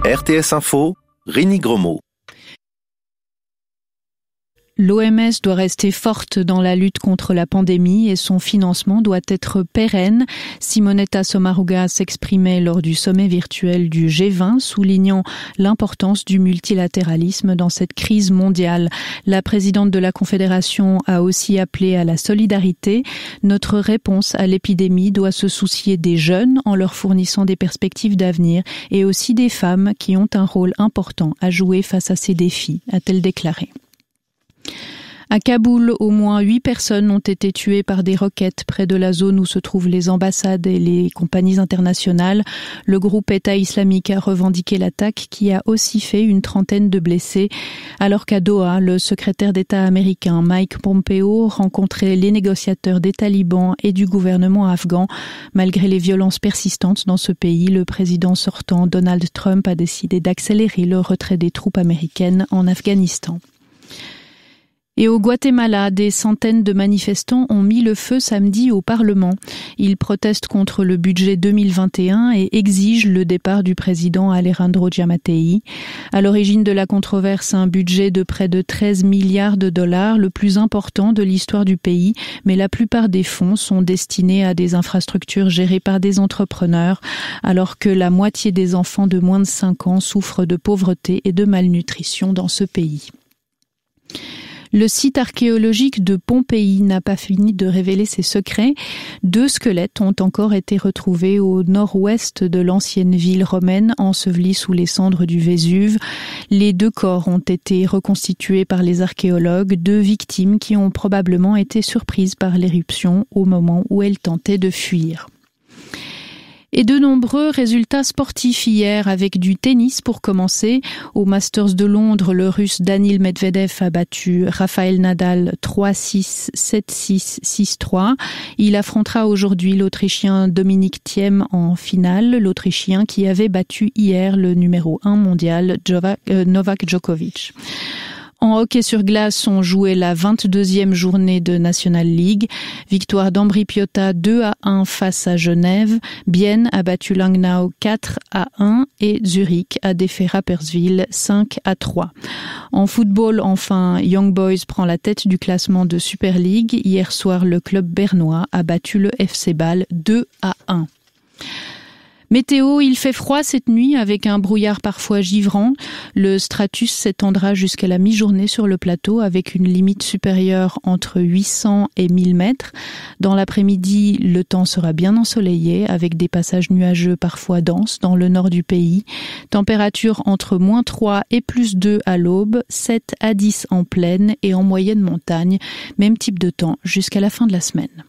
RTS Info, Rémi Grosmont. L'OMS doit rester forte dans la lutte contre la pandémie et son financement doit être pérenne. Simonetta Sommaruga s'exprimait lors du sommet virtuel du G20, soulignant l'importance du multilatéralisme dans cette crise mondiale. La présidente de la Confédération a aussi appelé à la solidarité. Notre réponse à l'épidémie doit se soucier des jeunes en leur fournissant des perspectives d'avenir et aussi des femmes qui ont un rôle important à jouer face à ces défis, a-t-elle déclaré. À Kaboul, au moins 8 personnes ont été tuées par des roquettes près de la zone où se trouvent les ambassades et les compagnies internationales. Le groupe État islamique a revendiqué l'attaque qui a aussi fait une trentaine de blessés. Alors qu'à Doha, le secrétaire d'État américain Mike Pompeo rencontrait les négociateurs des talibans et du gouvernement afghan. Malgré les violences persistantes dans ce pays, le président sortant Donald Trump a décidé d'accélérer le retrait des troupes américaines en Afghanistan. Et au Guatemala, des centaines de manifestants ont mis le feu samedi au Parlement. Ils protestent contre le budget 2021 et exigent le départ du président Alejandro Giammattei. À l'origine de la controverse, un budget de près de 13 milliards de dollars, le plus important de l'histoire du pays, mais la plupart des fonds sont destinés à des infrastructures gérées par des entrepreneurs, alors que la moitié des enfants de moins de 5 ans souffrent de pauvreté et de malnutrition dans ce pays. Le site archéologique de Pompéi n'a pas fini de révéler ses secrets. 2 squelettes ont encore été retrouvés au nord-ouest de l'ancienne ville romaine, ensevelis sous les cendres du Vésuve. Les 2 corps ont été reconstitués par les archéologues, 2 victimes qui ont probablement été surprises par l'éruption au moment où elles tentaient de fuir. Et de nombreux résultats sportifs hier avec du tennis pour commencer. Au Masters de Londres, le Russe Daniil Medvedev a battu Rafael Nadal 3-6, 7-6, 6-3. Il affrontera aujourd'hui l'Autrichien Dominic Thiem en finale, l'Autrichien qui avait battu hier le numéro 1 mondial Novak Djokovic. En hockey sur glace, on jouait la 22e journée de National League. Victoire d'Ambri Piotta 2-1 face à Genève. Bienne a battu Langnau 4-1 et Zurich a défait Rapperswil 5-3. En football, enfin, Young Boys prend la tête du classement de Super League. Hier soir, le club bernois a battu le FC Bâle 2-1. Météo, il fait froid cette nuit avec un brouillard parfois givrant. Le stratus s'étendra jusqu'à la mi-journée sur le plateau avec une limite supérieure entre 800 et 1000 mètres. Dans l'après-midi, le temps sera bien ensoleillé avec des passages nuageux parfois denses dans le nord du pays. Température entre -3 et +2 à l'aube, 7 à 10 en plaine et en moyenne montagne. Même type de temps jusqu'à la fin de la semaine.